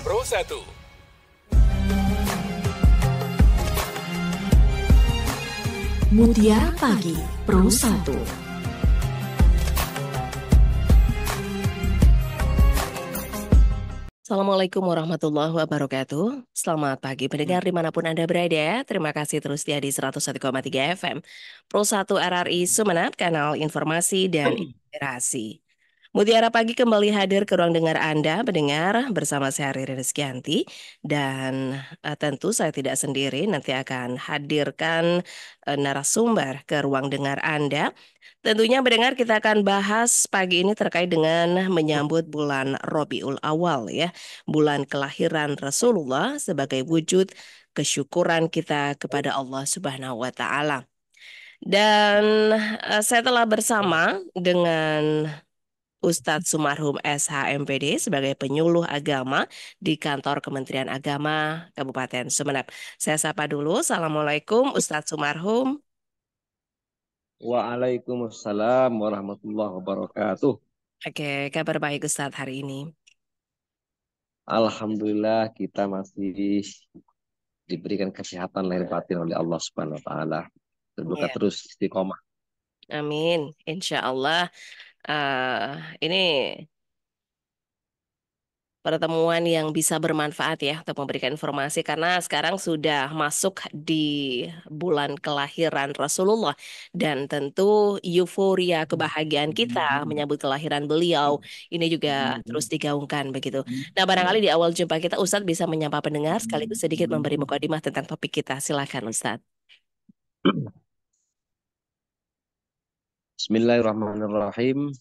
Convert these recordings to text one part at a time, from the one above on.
Pro 1. Mutiara Pagi Pro 1. Assalamualaikum warahmatullahi wabarakatuh. Selamat pagi pendengar dimanapun Anda berada. Terima kasih terus setia di 101,3 FM. Pro 1 RRI Sumeneb, kanal informasi dan inspirasi. Mutiara Pagi kembali hadir ke ruang dengar Anda, pendengar, bersama saya Riri Rizkyanti. Dan tentu saya tidak sendiri, nanti akan hadirkan narasumber ke ruang dengar Anda. Tentunya mendengar kita akan bahas pagi ini terkait dengan menyambut bulan Rabiul Awal ya. Bulan kelahiran Rasulullah sebagai wujud kesyukuran kita kepada Allah Subhanahu wa taala. Dan saya telah bersama dengan Ustadz Sumarhum SHMPD sebagai penyuluh agama di kantor Kementerian Agama Kabupaten Sumeneb. Saya sapa dulu. Assalamualaikum Ustadz Sumarhum. Waalaikumsalam warahmatullahi wabarakatuh. Oke, kabar baik Ustadz hari ini. Alhamdulillah kita masih diberikan kesehatan lahir batin oleh Allah Subhanahu wa taala. Terbuka Iya, terus istiqomah. amin. Insya Allah ini pertemuan yang bisa bermanfaat ya untuk memberikan informasi karena sekarang sudah masuk di bulan kelahiran Rasulullah dan tentu euforia kebahagiaan kita menyambut kelahiran beliau ini juga terus digaungkan begitu. Nah, barangkali di awal jumpa kita Ustadz bisa menyapa pendengar sekaligus sedikit memberi mukadimah tentang topik kita. Silakan Ustadz. Bismillahirrahmanirrahim.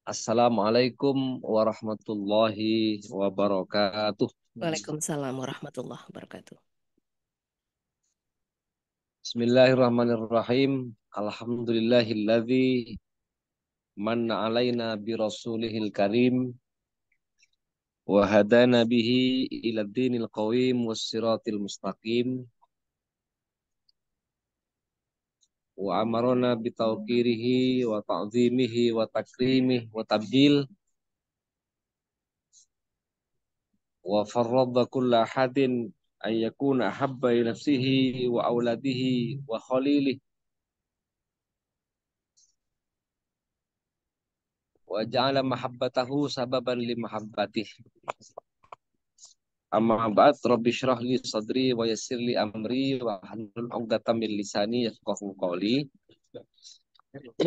Assalamualaikum warahmatullahi wabarakatuh. Waalaikumsalam warahmatullahi wabarakatuh. Bismillahirrahmanirrahim. Alhamdulillahilladzi manna alaina bi rasulihil karim wa hadana bihi ila dinil qawim was siratil mustaqim wa amarona bi tawqirihi wa ta'zimihi wa takrimihi wa tabjil wa farradha kulla ahadin an yakuna ahabba ila nafsihi wa auladihi wa khalilihi wa ja'ala mahabbatahu sababan li mahabbatihi. Amma ba'd, rabbi shrah li sadri wa yassir li amri wa hlul 'uqdatam min lisani yafqahu qawli.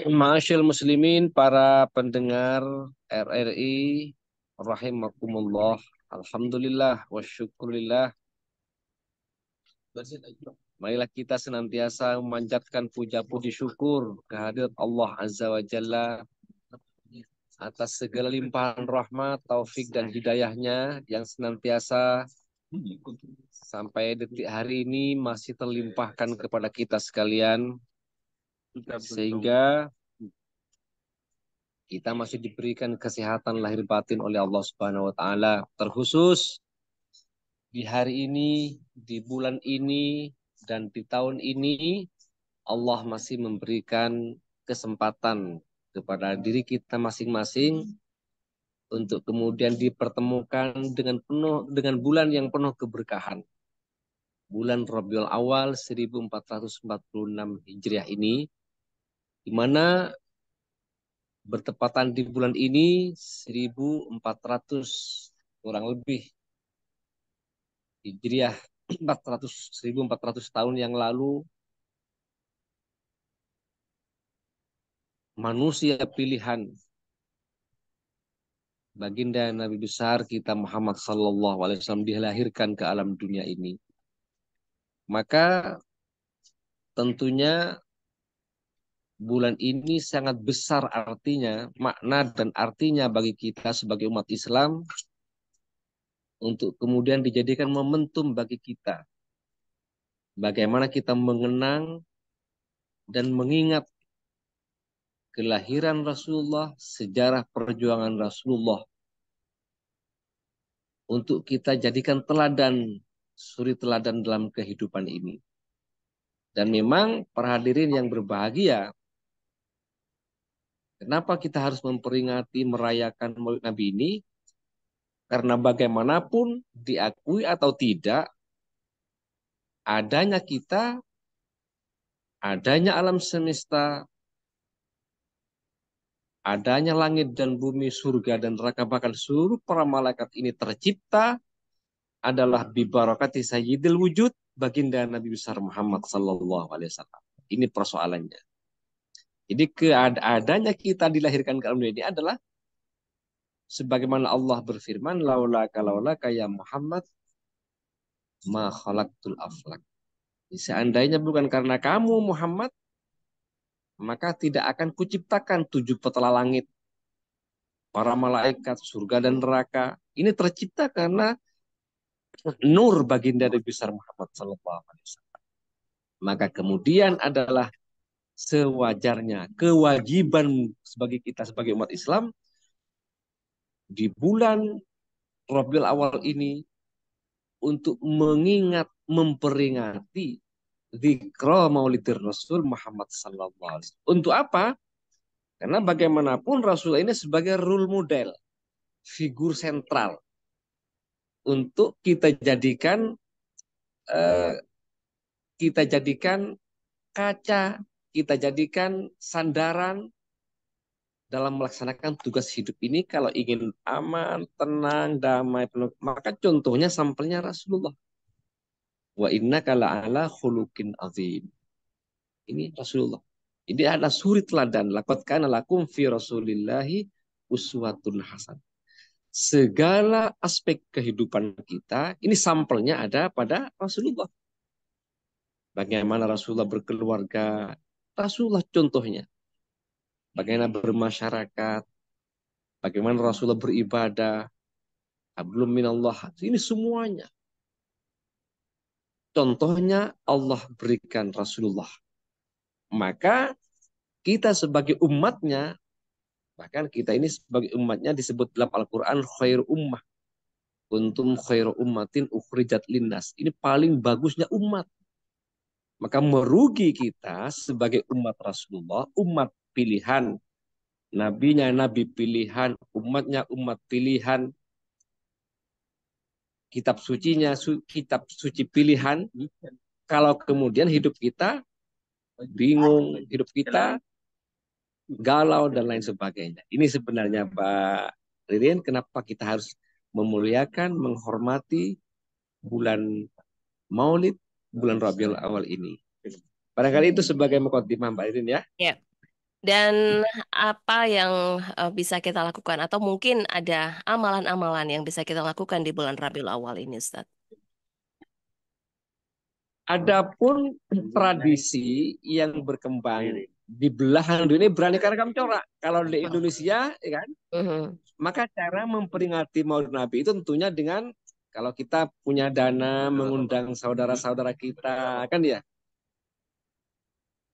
Ma'asyiral muslimin, para pendengar RRI rahimakumullah. Alhamdulillah wa syukurillah. Marilah kita senantiasa memanjatkan puja-puji syukur kehadirat Allah Azza wa Jalla atas segala limpahan rahmat, taufik dan hidayahnya yang senantiasa sampai detik hari ini masih terlimpahkan kepada kita sekalian, sehingga kita masih diberikan kesehatan lahir batin oleh Allah Subhanahu wa taala. Terkhusus di hari ini, di bulan ini, dan di tahun ini Allah masih memberikan kesempatan kepada diri kita masing-masing untuk kemudian dipertemukan dengan bulan yang penuh keberkahan. Bulan Rabiul Awal 1446 Hijriah ini, di mana bertepatan di bulan ini 1400 kurang lebih Hijriah 1400 tahun yang lalu, manusia pilihan baginda Nabi besar kita Muhammad sallallahu alaihi wasallam dilahirkan ke alam dunia ini. Maka tentunya bulan ini sangat besar artinya, makna dan artinya bagi kita sebagai umat Islam untuk kemudian dijadikan momentum bagi kita. Bagaimana kita mengenang dan mengingat kelahiran Rasulullah, sejarah perjuangan Rasulullah, untuk kita jadikan teladan, suri teladan dalam kehidupan ini. Dan memang para hadirin yang berbahagia, kenapa kita harus memperingati, merayakan Maulid Nabi ini? Karena bagaimanapun diakui atau tidak, adanya kita, adanya alam semesta, adanya langit dan bumi, surga dan neraka, bahkan seluruh para malaikat ini tercipta adalah bibarakati sayyidil wujud, baginda Nabi besar Muhammad sallallahu alaihi wasallam. Ini persoalannya. Jadi keadaannya kita dilahirkan ke alam dunia ini adalah sebagaimana Allah berfirman, laulaka ya Muhammad ma khalaqtul aflak. Seandainya bukan karena kamu Muhammad, maka tidak akan kuciptakan 7 petala langit, para malaikat, surga dan neraka. Ini tercipta karena nur baginda Nabi besar Muhammad sallallahu alaihi wasallam. Maka kemudian adalah sewajarnya kewajiban sebagai kita sebagai umat Islam di bulan Rabiul Awal ini untuk mengingat, memperingati Dzikra Maulidir Rasul Muhammad sallallahu alaihi wasallam. Untuk apa? Karena bagaimanapun Rasul ini sebagai role model, figur sentral untuk eh, kita jadikan kaca, kita jadikan sandaran dalam melaksanakan tugas hidup ini. Kalau ingin aman, tenang, damai, penuh, maka contohnya sampelnya Rasulullah. Wa innaka la'ala khuluqin azim. Ini Rasulullah. Ini adalah suri teladan. Laqad kana lakum fi Rasulillahi uswatun hasan. Segala aspek kehidupan kita, ini sampelnya ada pada Rasulullah. Bagaimana Rasulullah berkeluarga, Rasulullah contohnya. Bagaimana bermasyarakat, bagaimana Rasulullah beribadah, hablum minallah. Ini semuanya. Contohnya Allah berikan Rasulullah. Maka kita sebagai umatnya, bahkan kita ini sebagai umatnya disebut dalam Al-Quran khair ummah. Kuntum khairu ummatin ukhrijat linnas. Ini paling bagusnya umat. Maka merugi kita sebagai umat Rasulullah, umat pilihan. Nabinya nabi pilihan, umatnya umat pilihan. Kitab sucinya kitab suci pilihan. Kalau kemudian hidup kita bingung, hidup kita galau dan lain sebagainya. Ini sebenarnya Pak Ririn, kenapa kita harus memuliakan, menghormati bulan Maulid, bulan Rabiul Awal ini. Barangkali itu sebagai mukadimah Mbak Ririn ya. Ya. Dan apa yang bisa kita lakukan atau mungkin ada amalan-amalan yang bisa kita lakukan di bulan Rabiul Awal ini, Ustaz? Adapun tradisi yang berkembang di belahan dunia beraneka ragam corak. Kalau di Indonesia, ya kan, maka cara memperingati Maulid Nabi itu tentunya dengan kalau kita punya dana mengundang saudara-saudara kita, kan ya.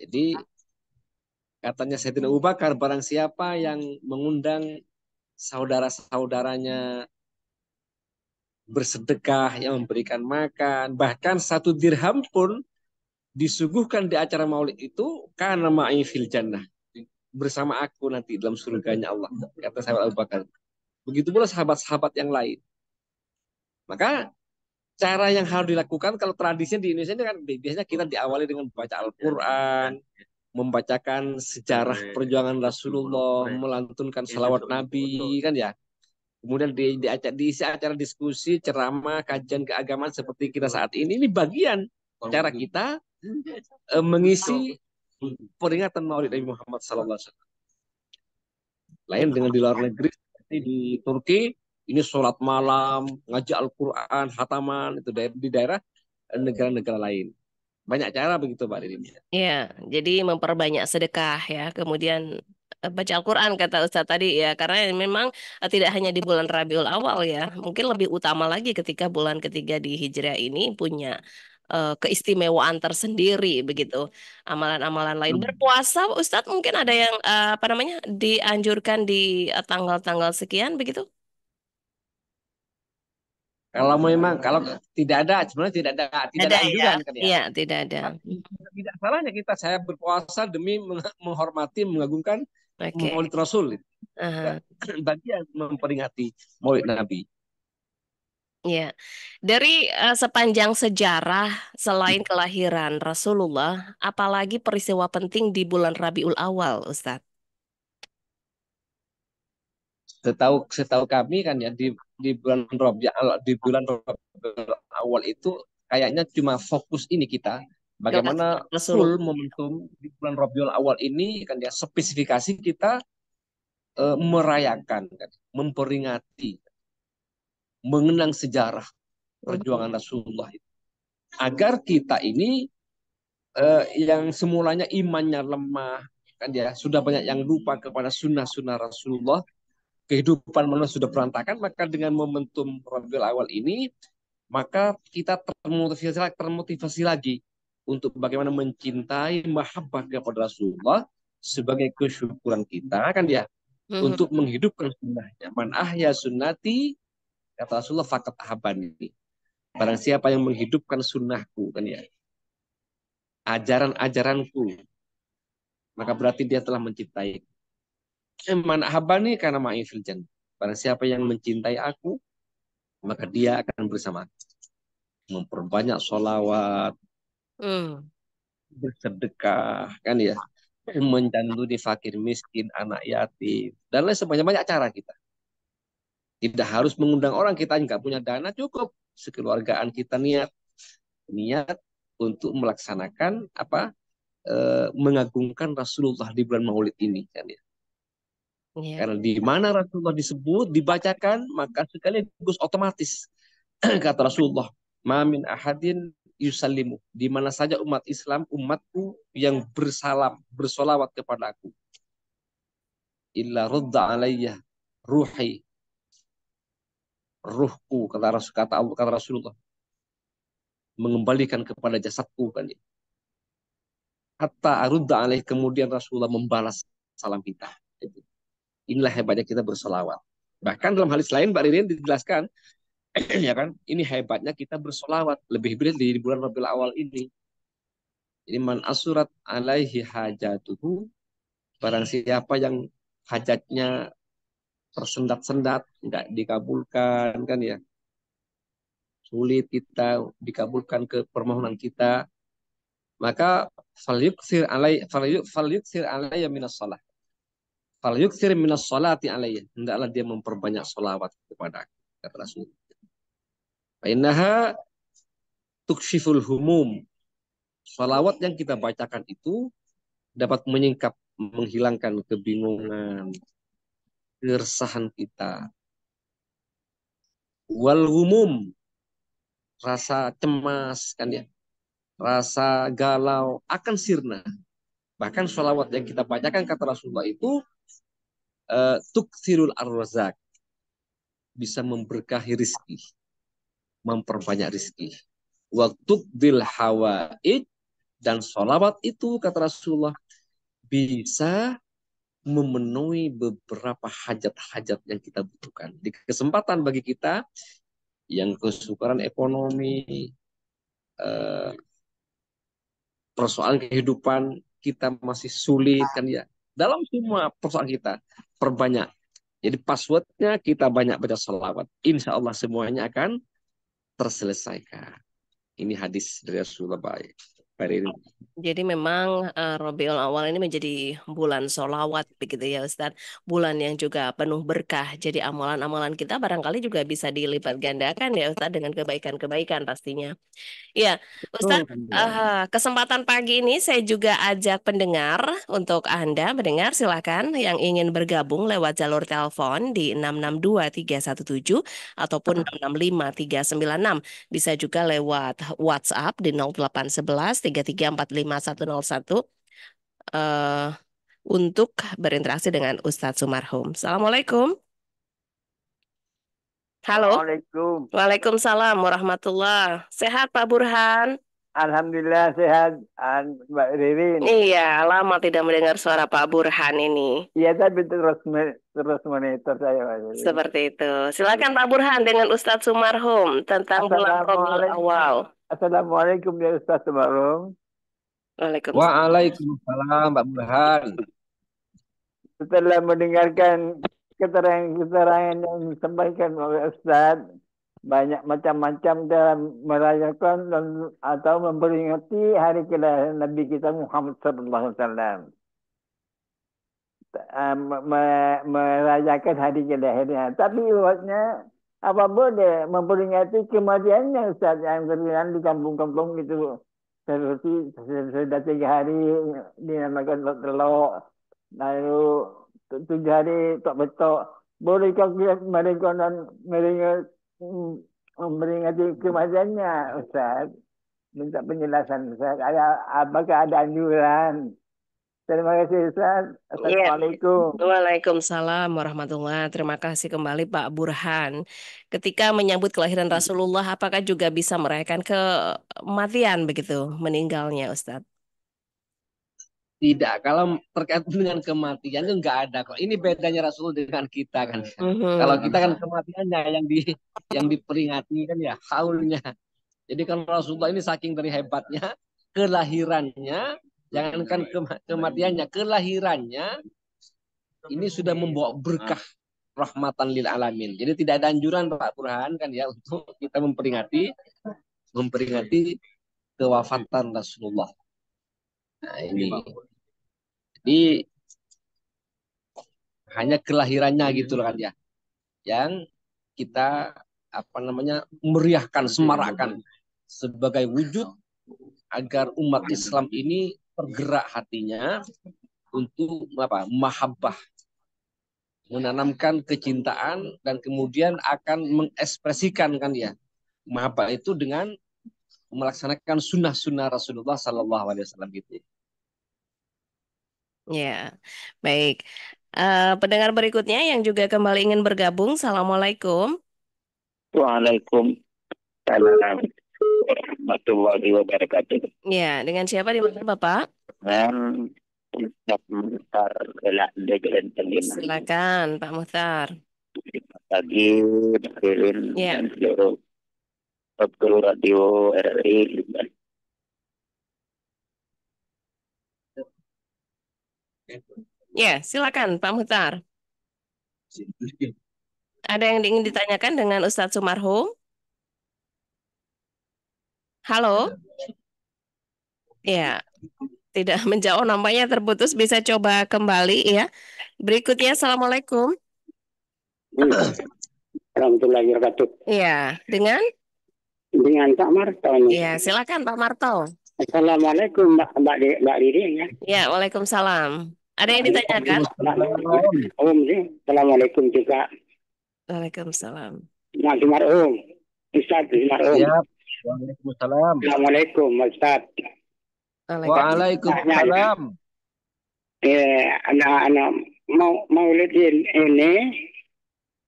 Jadi katanya Sayyidina Abu Bakar, barang siapa yang mengundang saudara-saudaranya bersedekah, yang memberikan makan, bahkan 1 dirham pun disuguhkan di acara maulid itu, karena ma'i fil jannah, bersama aku nanti dalam surganya Allah, kata sahabat Abu Bakar. Begitu pula sahabat-sahabat yang lain. Maka cara yang harus dilakukan kalau tradisinya di Indonesia ini kan biasanya kita diawali dengan membaca Al-Quran, membacakan sejarah perjuangan Rasulullah, melantunkan salawat Nabi, kan ya. Kemudian diisi acara diskusi, ceramah, kajian keagamaan seperti kita saat ini bagian cara kita mengisi peringatan Maulid Nabi Muhammad sallallahu alaihi wasallam. Lain dengan di luar negeri seperti di Turki, ini sholat malam, ngaji Al-Quran, hataman itu di daerah negara-negara lain. Banyak cara begitu Pak Didi. Ya, jadi memperbanyak sedekah ya, kemudian baca Al-Quran kata Ustaz tadi ya, karena memang tidak hanya di bulan Rabiul Awal ya, mungkin lebih utama lagi ketika bulan ketiga di Hijriah ini punya keistimewaan tersendiri begitu. Amalan-amalan lain berpuasa, Ustadz mungkin ada yang apa namanya dianjurkan di tanggal-tanggal sekian begitu? Kalau memang kalau tidak ada sebenarnya tidak ada Ya? anjuran kan ya. Iya, tidak ada. Tidak salahnya saya berpuasa demi menghormati, mengagungkan Oke. Maulid Rasul. Bagian memperingati Maulid Nabi. Ya, dari sepanjang sejarah selain kelahiran Rasulullah, apalagi peristiwa penting di bulan Rabiul Awal, Ustadz? Setahu setahu kami kan ya di bulan Rabiul Awal itu kayaknya cuma fokus ini kita Angkat bagaimana Rasulullah. full momentum di bulan Rabiul Awal ini kan ya spesifikasi kita merayakan kan, memperingati, mengenang sejarah Mhm. perjuangan Rasulullah itu. Agar kita ini yang semulanya imannya lemah kan ya sudah banyak yang lupa kepada sunnah-sunnah Rasulullah, kehidupan manusia sudah berantakan, maka dengan momentum Rabiul Awal ini maka kita termotivasi lagi untuk bagaimana mencintai mahabbah kepada Rasulullah sebagai kesyukuran kita kan ya Mhm. untuk menghidupkan sunnahnya. Man ahya sunnati, kata Rasulullah, fakat ahabani. Barang siapa yang menghidupkan sunnahku kan ya, ajaran-ajaranku, maka berarti dia telah mencintai. Man ahabani karena ma'ifil jannah. Barang siapa yang mencintai aku, maka dia akan bersama. Memperbanyak sholawat, Hmm. bersedekah, kan ya, mencanduni fakir miskin, anak yatim, dan lain sebagainya. Banyak cara kita. Tidak harus mengundang orang, kita nggak punya dana, cukup sekeluargaan kita niat niat untuk melaksanakan apa mengagungkan Rasulullah di bulan Maulid ini kan ya. Ya. Karena di mana Rasulullah disebut, dibacakan, maka sekaligus otomatis kata Rasulullah, "Mamin ahadin yusallimu." Di mana saja umat Islam, umatku yang bersolawat kepada aku, illa rudda alayya ruhi, ruhku, kata Rasulullah, mengembalikan kepada jasadku kan ya. Hatta arudda alaih, kemudian Rasulullah membalas salam kita. Inilah hebatnya kita bersolawat. Bahkan dalam hadis lain Mbak Ririn dijelaskan, ya kan, ini hebatnya kita bersolawat lebih-lebih di bulan Rabiul Awal ini. Ini man asurat alaihi hajatuhu, barang siapa yang hajatnya tersendat-sendat, nggak dikabulkan kan ya, sulit kita dikabulkan ke permohonan kita, maka falyuksir alaiya minas salah. Falyuksir minas salati alaiya. Hendaklah dia memperbanyak salawat kepada aku, kata Rasul. Innaha tukshiful humum. Salawat yang kita bacakan itu dapat menyingkap, menghilangkan kebingungan, keresahan kita. Wal humum, rasa cemas kan ya, rasa galau akan sirna. Bahkan salawat yang kita bacakan kata Rasulullah itu tuksirul ar-razak, bisa memberkahi rizki, memperbanyak rizki. Waktu bil hawaid, dan salawat itu kata Rasulullah bisa memenuhi beberapa hajat-hajat yang kita butuhkan. Di kesempatan bagi kita yang kesukaran ekonomi, eh, persoalan kehidupan kita masih sulit kan ya. Dalam semua persoalan kita perbanyak. Jadi passwordnya kita banyak baca salawat. Insya Allah semuanya akan terselesaikan. Ini hadis dari Rasulullah baik. Jadi memang Rabiul Awal ini menjadi bulan solawat begitu ya Ustadz. Bulan yang juga penuh berkah. Jadi amalan-amalan kita barangkali juga bisa dilipat gandakan ya Ustadz dengan kebaikan-kebaikan pastinya. Iya, Ustadz, kesempatan pagi ini saya juga ajak pendengar untuk Anda mendengar silakan yang ingin bergabung lewat jalur telepon di 662-317 ataupun 665-396. Bisa juga lewat WhatsApp di 0811-3345-101 eh untuk berinteraksi dengan Ustadz Sumarhum. Assalamualaikum. Halo. Assalamualaikum. Waalaikumsalam warahmatullah. Sehat Pak Burhan? Alhamdulillah sehat, Mbak Ririn. Iya, lama tidak mendengar suara Pak Burhan ini. Iya, tapi terus monitor saya, Mbak Ririn. Seperti itu. Silakan Pak Burhan dengan Ustadz Sumarhum tentang bulan Rabiul Awal. Assalamualaikum ya Ustaz Sumarhum. Waalaikumsalam. Waalaikumsalam Mbak Burhan. Setelah mendengarkan keterangan-keterangan yang disampaikan oleh Ustaz, banyak macam-macam dalam merayakan dan atau memperingati hari kelahiran Nabi kita Muhammad sallallahu alaihi wasallam. Merayakan hari kelahirannya. Tapi buatnya apa boleh memperingati kematiannya Ustaz yang berjalan di kampung-kampung itu. Seperti sudah 3 hari dinamakan telok. Lalu 7 hari tak betok. Bolehkah mereka memperingati kematiannya Ustaz? Minta penjelasan Ustaz. Apakah ada anjuran? Terima kasih Ustaz. Iya. Assalamualaikum. Waalaikumsalam warahmatullahi. Terima kasih kembali Pak Burhan. Ketika menyambut kelahiran Rasulullah, apakah juga bisa merayakan kematian begitu, meninggalnya Ustadz? Tidak, kalau terkait dengan kematian itu nggak ada kok. Ini bedanya Rasul dengan kita kan. Kalau kita kan kematiannya yang diperingati kan ya haulnya. Jadi kalau Rasulullah ini saking dari hebatnya, kelahirannya, jangankan kematiannya, kelahirannya ini sudah membawa berkah rahmatan lil alamin. Jadi tidak ada anjuran Pak Burhan kan ya untuk kita memperingati kewafatan Rasulullah. Nah, ini. Jadi hanya kelahirannya gitu loh kan ya. Yang kita meriahkan, semarakkan sebagai wujud agar umat Islam ini tergerak hatinya untuk mahabbah, menanamkan kecintaan dan kemudian akan mengekspresikan kan ya mahabbah itu dengan melaksanakan sunnah-sunnah Rasulullah Sallallahu Alaihi Wasallam gitu. Ya, baik. Pendengar berikutnya yang juga kembali ingin bergabung, Assalamualaikum. Waalaikumsalam warahmatullahi wabarakatuh. Ya, dengan siapa di mana Bapak? Silakan Pak Muhtar. Pagi, Bakirin, Ya. dan seluruh radio RRI. Ya, silakan Pak Muhtar. Ada yang ingin ditanyakan dengan Ustadz Sumarhum? Halo? Ya, tidak menjawab, nampaknya terputus. Bisa coba kembali ya. Berikutnya, Assalamualaikum. Warahmatullahi wabarakatuh. Iya, dengan Pak Marto. Iya, silakan Pak Marto. Assalamualaikum Mbak Riri ya. Ya, waalaikumsalam. Ada yang ditanyakan? Assalamualaikum juga. Waalaikumsalam. Mas Marhum. Ustaz Marhum. Ya. Waalaikumsalam. Assalamualaikum Ustaz. Waalaikumsalam. Anak-anak Maulid ini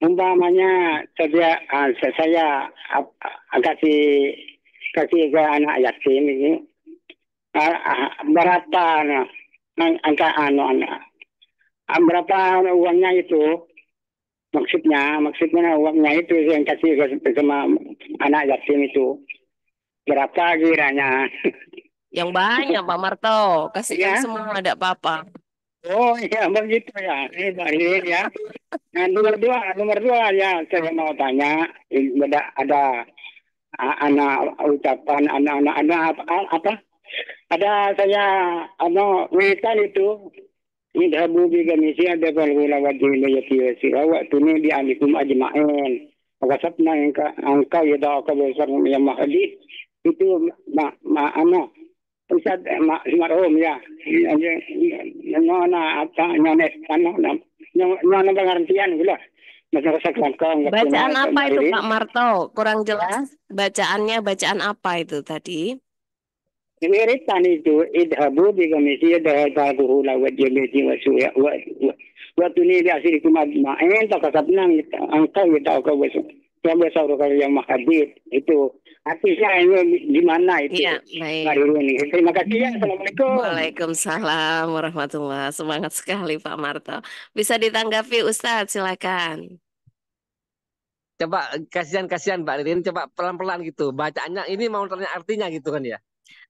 umpamanya saya kasih ke anak yatim ini berapa angka berapa uangnya itu maksudnya uangnya itu yang kasih sama anak yatim itu berapa kiranya? Yang banyak Pak Marto, kasihkan Ya. semua, ada apa-apa. Oh iya begitu ya, ini ya. Nah, nomor dua ya saya mau tanya, ada anak ucapan anak apa? Ada saya witan itu idhabu bi gamisi ada balgula wajib yati wasira wa tuni bi alikum ajma'in. Wakasabna angka yada ka besar yang mahdi itu Ustaz Marhum ya. Nyona nyonet nyona pengertian gula. Bacaan apa itu Pak Marto? Kurang jelas. Bacaannya bacaan apa itu tadi? Wiritan itu idhabu bi gamisi ada balgula wajib yati wasira wa tuni bi asirikum ajma'in takasabna angka yada ka besar yang mahdi itu. Artinya ini di mana itu? Iya, baik. Terima kasih ya. Assalamualaikum. Waalaikumsalam warahmatullahi. Semangat sekali Pak Marto. Bisa ditanggapi Ustadz, silakan. Coba kasihan Mbak Ririn, coba pelan-pelan gitu. Bacaannya ini mau tanya artinya gitu kan ya.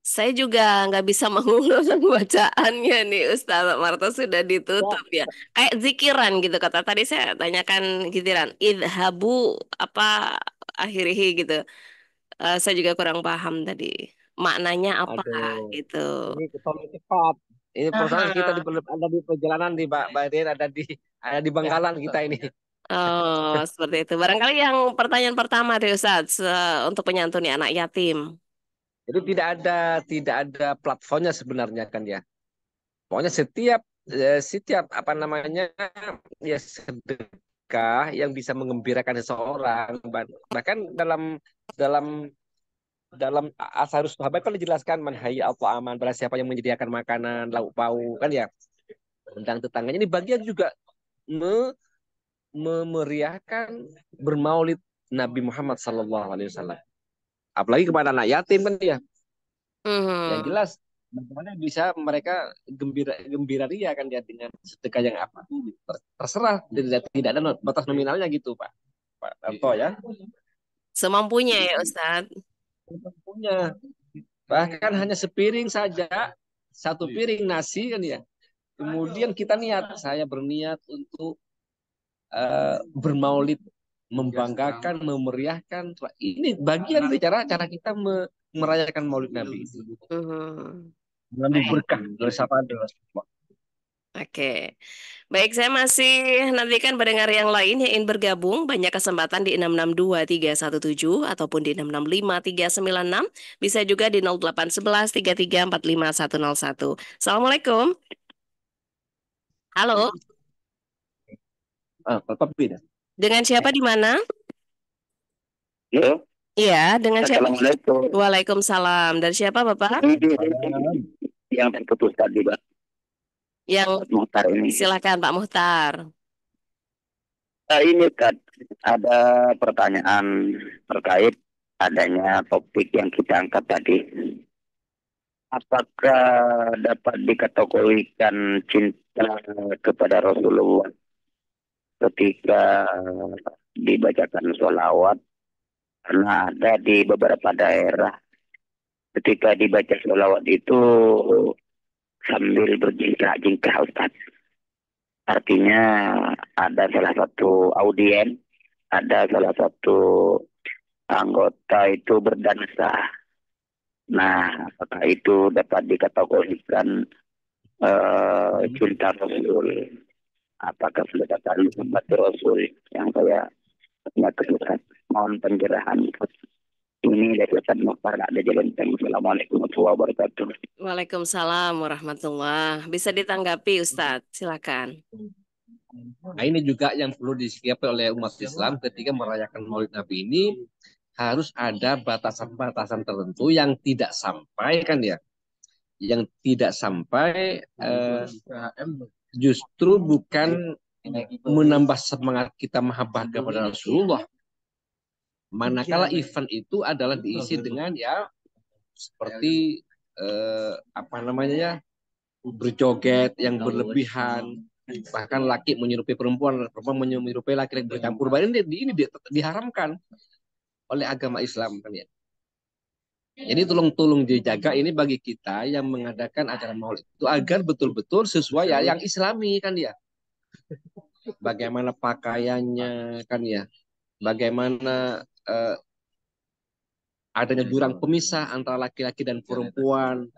Saya juga nggak bisa mengulang bacaannya nih Ustadz. Pak Marto sudah ditutup ya. Kayak zikiran gitu kata tadi saya tanyakan giliran. Idhabu apa akhiri gitu. Saya juga kurang paham tadi maknanya apa Aduh, gitu. ini terlalu cepat. Ini persoalan kita Aha. ada di perjalanan di Mbak Badir, ada di Bangkalan kita ini. Oh, seperti itu. Barangkali yang pertanyaan pertama deh Ustadz, untuk menyantuni anak yatim. Jadi tidak ada platformnya sebenarnya kan ya. Pokoknya setiap apa namanya ya sedekah yang bisa mengembirakan seseorang. Bahkan dalam dalam dalam Asharus Sahabat kan dijelaskan man hayya atau aman, barang siapa yang menyediakan makanan lauk pauk kan ya, undang tetangganya. Ini bagian juga me- memeriahkan bermaulid Nabi Muhammad SAW. Apalagi kepada anak yatim kan ya. Yang Mhm. jelas bagaimana bisa mereka gembira gembira ria kan ya dengan sedekah yang apa, terserah, tidak ada batas nominalnya gitu Pak Darto ya. Semampunya ya Ustadz. Punya bahkan hanya sepiring saja, satu piring nasi kan ya. Kemudian kita saya berniat untuk bermaulid, membanggakan, memeriahkan. Ini bagian dari cara kita merayakan Maulid Nabi. Mhm. Mengambil Baik. berkah dari sapaan Rasulullah. Oke, baik saya masih nantikan pendengar yang lain yang ingin bergabung. Banyak kesempatan di 662 317 ataupun di 665 396. Bisa juga di 0811 3345 101. Assalamualaikum. Halo, Tetap beda. dengan siapa di mana? Halo, Iya, dengan siapa? Assalamualaikum. Waalaikumsalam. Dari siapa Bapak? Yang terputus tadi, Pak. Yang Muhtar ini. silakan Pak Muhtar. Ini kan ada pertanyaan terkait adanya topik yang kita angkat tadi. Apakah dapat dikategorikan cinta kepada Rasulullah ketika dibacakan sholawat? Karena ada di beberapa daerah ketika dibaca sholawat itu sambil berjingkrak-jingkrak, Ustaz. Artinya ada salah satu audien, ada salah satu anggota itu berdansa. Nah, apakah itu dapat dikategorikan cinta Rasul? Apakah sudah dapat menghormati Rasul yang saya punya kesukaan? Mohon pencerahan. Ini dari Ustaz Mukhtar ada jalan tengah. Assalamualaikum warahmatullahi wabarakatuh. Waalaikumsalam warahmatullah. Bisa ditanggapi Ustadz, silakan. Nah ini juga yang perlu disikapi oleh umat Islam ketika merayakan Maulid Nabi ini, harus ada batasan-batasan tertentu yang tidak sampai kan ya, yang tidak sampai justru bukan menambah semangat kita mahabbah kepada Rasulullah. Manakala event itu adalah diisi dengan ya seperti apa namanya ya, berjoget yang berlebihan, bahkan laki menyerupai perempuan, perempuan menyerupai laki, bercampur badan, ini diharamkan oleh agama Islam kan ya. Jadi tolong dijaga ini bagi kita yang mengadakan acara Maulid itu agar betul-betul sesuai ya yang Islami kan ya. Bagaimana pakaiannya kan ya, bagaimana adanya jurang pemisah antara laki-laki dan perempuan,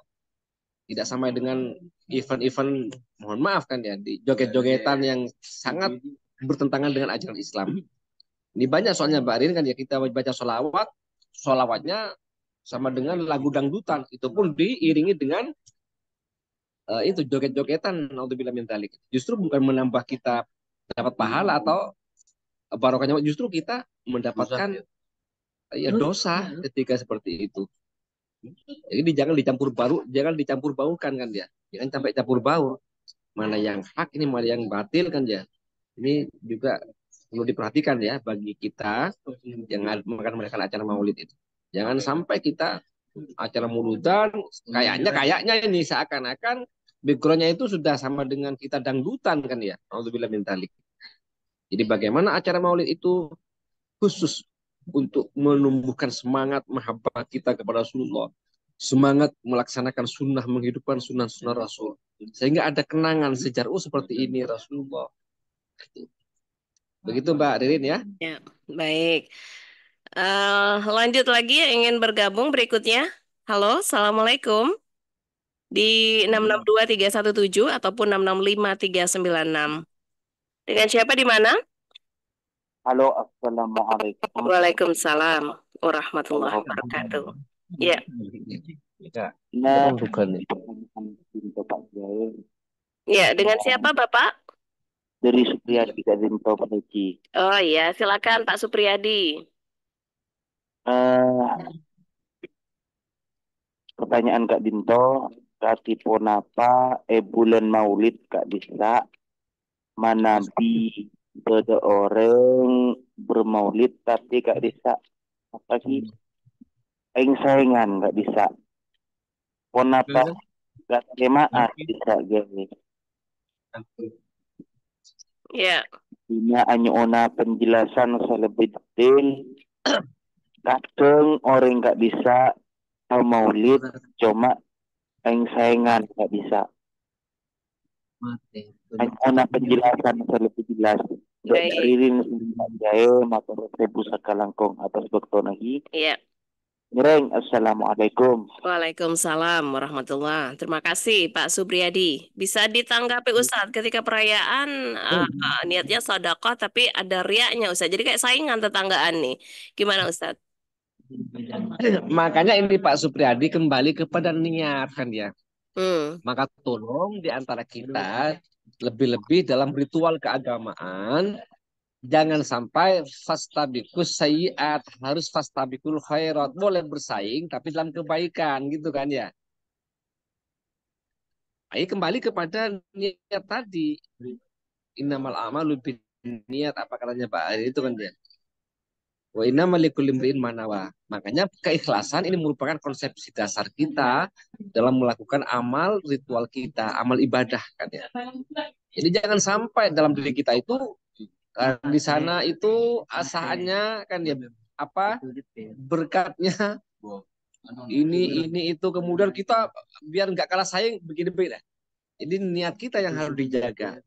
tidak sama dengan event-event, mohon maaf kan ya, di joget-jogetan yang sangat bertentangan dengan ajaran Islam. Ini banyak soalnya Mbak Rin kan ya, kita baca solawatnya sama dengan lagu dangdutan, itu pun diiringi dengan itu joget-jogetan. Naudzubillah min dzalik. Justru bukan menambah kita dapat pahala atau barokahnya, justru kita mendapatkan ya dosa ketika seperti itu. Jadi jangan dicampur baukan kan ya. Jangan sampai campur baur. Mana yang hak ini, mana yang batil kan ya. Ini juga perlu diperhatikan ya bagi kita yang akan merayakan acara Maulid itu. Jangan sampai kita acara mauludan kayaknya ini seakan-akan backgroundnya itu sudah sama dengan kita dangdutan kan ya. Alhamdulillah min dzalik. Jadi bagaimana acara Maulid itu khusus untuk menumbuhkan semangat mahabbah kita kepada Rasulullah, semangat melaksanakan sunnah, menghidupkan sunnah-sunnah Rasul, sehingga ada kenangan sejarah, oh seperti ini Rasulullah. Begitu Mbak Ririn ya. Ya, baik. Lanjut lagi yang ingin bergabung berikutnya. Halo, Assalamualaikum. Di 662317 ataupun 665396. Dengan siapa di mana? Halo, assalamualaikum. Waalaikumsalam warahmatullahi wabarakatuh. Ya, Nah, bukan Pak Kiai ya. Dengan siapa Bapak? dari Supriyadi Kak Dinto Pak Haji. Oh iya, silakan Pak Supriyadi. Pertanyaan Kak Dinto, katipun apa bulan Maulid Kak Disa, manabi beda orang bermaulid tapi Kak Disa apa sih? Aing saingan Kak Disa. Ponapa gak jemaah bisa gini. Ya, Ini hanya ona penjelasan selebih detail. Kadang orang nggak bisa tahu maulid, cuma aing saingan nggak bisa. Hanya ona penjelasan selebih jelas. Dok baik. Ririn Jaya motor Sebu Sakalangkong atas dokter lagi. Ya. Ngereng, assalamualaikum. Waalaikumsalam warahmatullahi. Terima kasih Pak Supriyadi. Bisa ditanggapi Ustadz ketika perayaan niatnya sedekah tapi ada riaknya Ustadz. Jadi kayak saingan tetanggaan nih. Gimana Ustadz? Makanya ini Pak Supriyadi kembali kepada niat kan ya. Hmm. Maka tolong di antara kita lebih-lebih dalam ritual keagamaan jangan sampai fastabiqus sayyiat, harus fastabikul khairat. Boleh bersaing tapi dalam kebaikan gitu kan ya. Ayo kembali kepada niat tadi. Innamal a'malu binniyat, apa katanya Pak Ari itu kan dia. Wa innamal likulli imri'in ma nawa. Makanya keikhlasan ini merupakan konsepsi dasar kita dalam melakukan amal ritual kita, amal ibadah kan ya. Jadi jangan sampai dalam diri kita itu di sana itu asahannya kan ya apa berkatnya ini itu kemudian kita biar nggak kalah saing begini beda. Jadi niat kita yang harus dijaga.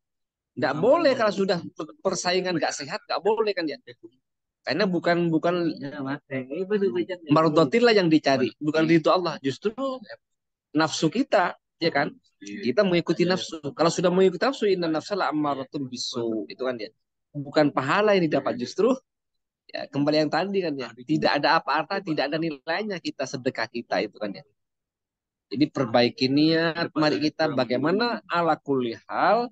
Nggak boleh kalau sudah persaingan nggak sehat, nggak boleh kan ya. Karena bukan mardotillah yang dicari, bukan ridho Allah, justru nafsu kita, ya kan? Kita mengikuti nafsu. Kalau sudah mengikuti nafsu, inna nafsala ammaratun bisu, itu kan ya. Bukan pahala yang didapat, justru ya kembali yang tadi kan ya. Tidak ada apa-apa, tidak ada nilainya kita sedekah kita itu kan ya. Jadi perbaiki niat, mari kita bagaimana ala kulli hal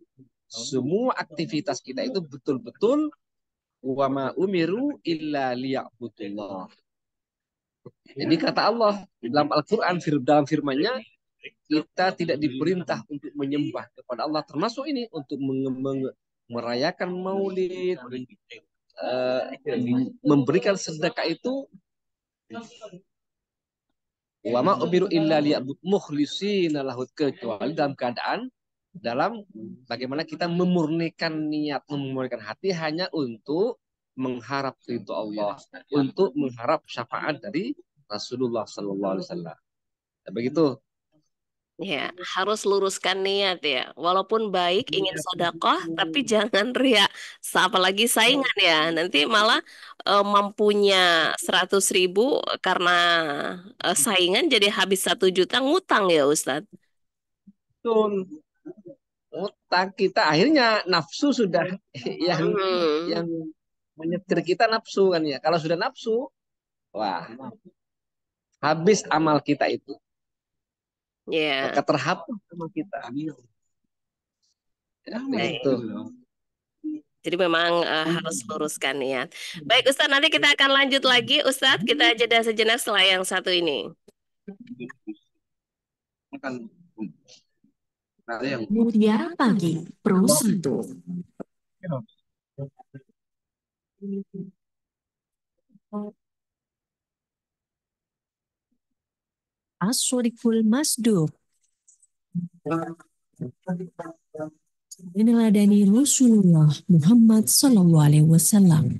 semua aktivitas kita itu betul-betul wa ma umiru illa liya'budullah. Jadi kata Allah dalam Al-Qur'an dalam firman-Nya kita tidak diperintah untuk menyembah kepada Allah, termasuk ini untuk merayakan Maulid, memberikan sedekah itu wa ma umiru illa liya'bud mukhlishina lahud, kecuali dalam keadaan dalam bagaimana kita memurnikan niat, memurnikan hati hanya untuk mengharap ridho Allah, untuk mengharap syafaat dari Rasulullah Sallallahu Alaihi Wasallam. Begitu. Ya, harus luruskan niat ya. Walaupun baik ingin sedekah, tapi jangan riak. Apalagi saingan ya. Nanti malah mampunya 100.000 karena saingan jadi habis 1 juta ngutang ya Ustadz. Betul. Otak kita akhirnya nafsu sudah yang menyetir kita nafsu kan ya. Kalau sudah nafsu, wah, habis amal kita itu. Ya. Maka terhapus amal kita. Ya, itu. Jadi memang harus luruskan niat. Baik Ustadz, nanti kita akan lanjut lagi Ustadz. Kita jeda sejenak setelah yang satu ini. Mutiara Pagi Pro 1. As-Sadiqul Masduq meneladani Rasulullah Muhammad Sallallahu Alaihi Wasallam.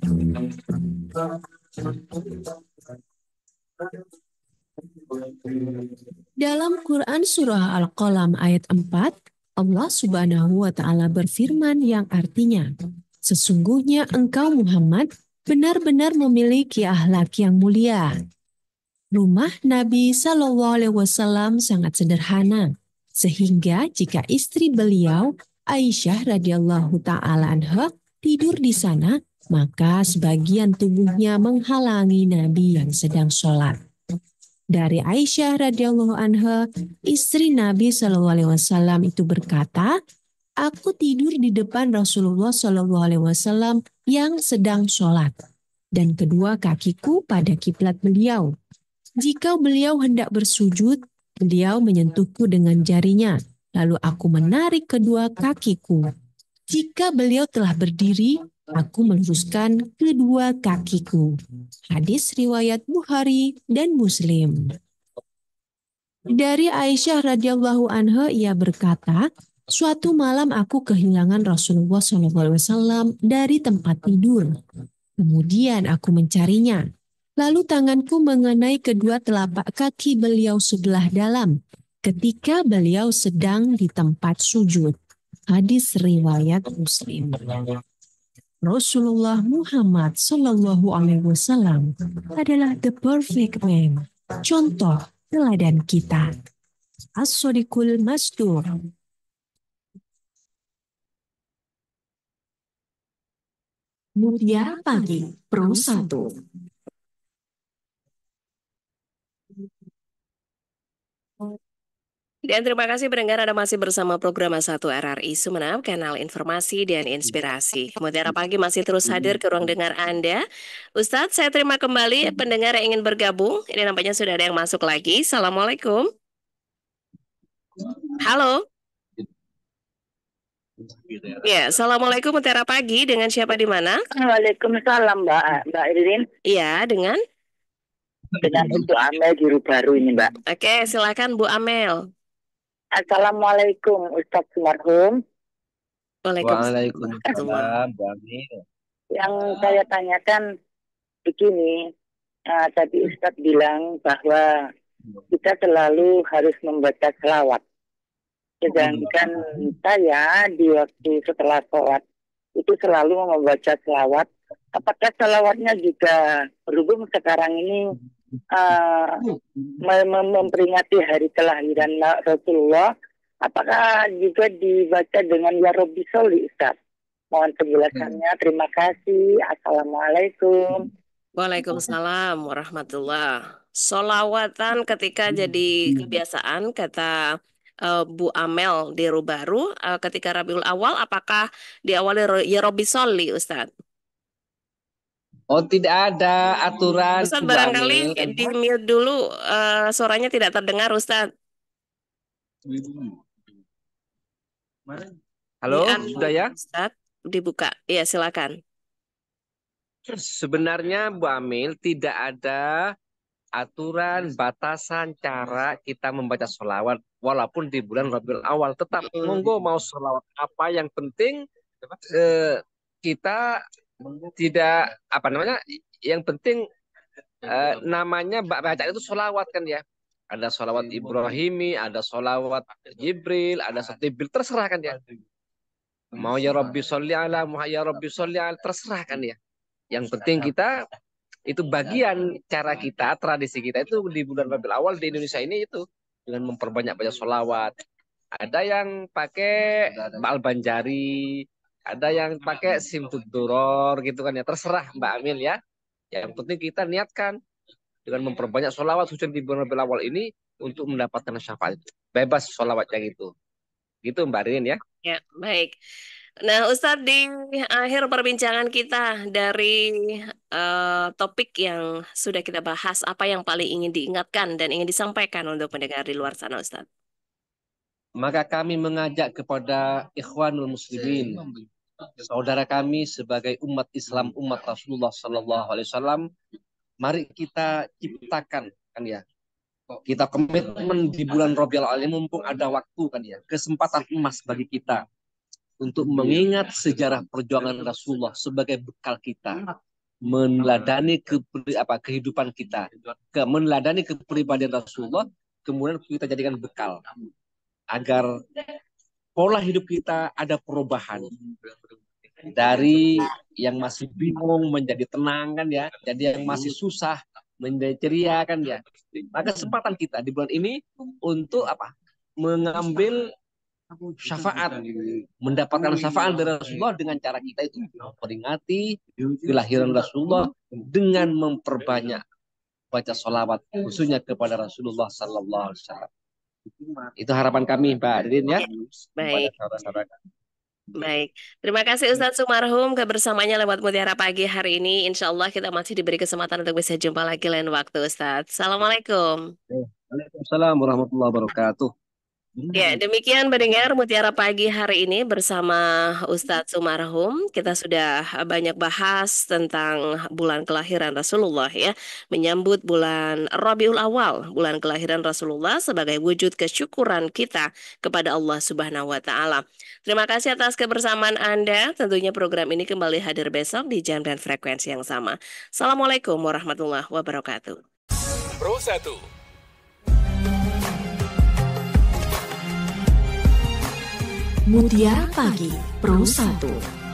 Dalam Quran Surah Al-Qalam ayat 4, Allah Subhanahu wa Ta'ala berfirman yang artinya, sesungguhnya engkau Muhammad benar-benar memiliki akhlak yang mulia. Rumah Nabi Shallallahu Alaihi Wasallam sangat sederhana, sehingga jika istri beliau Aisyah radhiyallahu taala anha tidur di sana, maka sebagian tubuhnya menghalangi Nabi yang sedang sholat. Dari Aisyah radhiyallahu anha, istri Nabi Shallallahu Alaihi Wasallam itu berkata, "Aku tidur di depan Rasulullah Shallallahu Alaihi Wasallam yang sedang sholat, dan kedua kakiku pada kiblat beliau. Jika beliau hendak bersujud, beliau menyentuhku dengan jarinya, lalu aku menarik kedua kakiku. Jika beliau telah berdiri, aku meluruskan kedua kakiku." Hadis riwayat Bukhari dan Muslim. Dari Aisyah radhiyallahu anha ia berkata, "Suatu malam aku kehilangan Rasulullah SAW dari tempat tidur. Kemudian aku mencarinya. Lalu tanganku mengenai kedua telapak kaki beliau sebelah dalam ketika beliau sedang di tempat sujud." Hadis riwayat Muslim. Rasulullah Muhammad Sallallahu Alaihi Wasallam adalah the perfect man, contoh teladan kita. As-Sodiqul Masdur. Mutiara Pagi Pro 1. Dan terima kasih pendengar Anda masih bersama program A1 RRI Sumeneb, kanal informasi dan inspirasi. Mutiara Pagi masih terus hadir ke ruang dengar Anda. Ustadz, saya terima kembali pendengar yang ingin bergabung. Ini nampaknya sudah ada yang masuk lagi. Assalamualaikum. Halo. Ya, Assalamualaikum Mutiara Pagi. Dengan siapa di mana? Waalaikumsalam Mbak Irin. Iya, dengan Ibu Amel di Baru ini Mbak. Oke, silakan Bu Amel. Assalamualaikum Ustadz Sumarhum. Waalaikumsalam, Bu Amel. Yang saya tanyakan begini, tadi Ustadz bilang bahwa kita selalu harus membaca selawat. Sedangkan saya di waktu setelah sholat itu selalu membaca selawat. Apakah selawatnya juga berhubung sekarang ini memperingati hari kelahiran Rasulullah, apakah juga dibaca dengan Ya Robbi Sholli, Ustaz? Mohon penjelasannya. Terima kasih. Assalamualaikum. Waalaikumsalam warahmatullahi. Sholawatan ketika jadi kebiasaan, kata Bu Amel di Baru, ketika Rabiul Awal, apakah diawali Ya Robbi Sholli, Ustaz? Oh, tidak ada aturan. Ustaz, Bu barangkali Amel. di mute dulu, suaranya tidak terdengar, Ustaz. Halo, Di-unmute, sudah ya? Ustaz, dibuka. Iya, silakan. Sebenarnya Bu Amel tidak ada aturan, batasan, cara kita membaca sholawat walaupun di bulan Rabiul Awal. Tetap monggo mau sholawat apa, yang penting kita tidak yang penting namanya baca itu sholawat kan ya. Ada sholawat Ibrahimi, ada sholawat Jibril, ada sholawat Jibril, terserah kan ya. Mau Ya Rabbi sholli ala, mau Ya Rabbi sholli ala, terserah kan ya. Yang penting kita itu bagian cara kita, tradisi kita itu di bulan Rabiul Awal di Indonesia ini itu dengan memperbanyak baca sholawat. Ada yang pakai Al-Banjari, ada yang pakai Simtud Duror gitu kan ya. Terserah Mbak Amil ya. Yang penting kita niatkan dengan memperbanyak sholawat khususnya di bulan Rabiul Awal ini untuk mendapatkan syafaat itu. Bebas sholawatnya gitu. Gitu Mbak Rin ya. Ya, baik. Nah, Ustadz, di akhir perbincangan kita dari topik yang sudah kita bahas, apa yang paling ingin diingatkan dan ingin disampaikan untuk pendengar di luar sana, Ustadz? Maka kami mengajak kepada ikhwanul muslimin, saudara kami sebagai umat Islam, umat Rasulullah Sallallahu Alaihi Wasallam, mari kita ciptakan kan ya, kita komitmen di bulan Rabiul Awal ini mumpung ada waktu kan ya, kesempatan emas bagi kita untuk mengingat sejarah perjuangan Rasulullah sebagai bekal kita, meneladani kehidupan kita, meneladani kepribadian Rasulullah, kemudian kita jadikan bekal agar pola hidup kita ada perubahan. Dari yang masih bingung menjadi tenang kan ya, jadi yang masih susah menjadi ceria kan ya. Maka kesempatan kita di bulan ini untuk apa? Mengambil syafaat, mendapatkan syafaat dari Rasulullah dengan cara kita itu memperingati kelahiran Rasulullah dengan memperbanyak baca sholawat khususnya kepada Rasulullah Sallallahu Alaihi Wasallam. Itu harapan kami, Mbak Didin ya. Baik. Kepada saudara-saudara. Baik, terima kasih Ustadz Sumarhum kebersamaannya lewat Mutiara Pagi hari ini. Insya Allah kita masih diberi kesempatan untuk bisa jumpa lagi lain waktu Ustadz. Assalamualaikum. Waalaikumsalam warahmatullahi wabarakatuh. Ya, demikian mendengar Mutiara Pagi hari ini bersama Ustadz Sumarhum. Kita sudah banyak bahas tentang bulan kelahiran Rasulullah ya. Menyambut bulan Rabiul Awal, bulan kelahiran Rasulullah sebagai wujud kesyukuran kita kepada Allah Subhanahu wa taala. Terima kasih atas kebersamaan Anda. Tentunya program ini kembali hadir besok di jam dan frekuensi yang sama. Assalamualaikum warahmatullahi wabarakatuh. Pro 1. Mutiara Pagi Pro 1.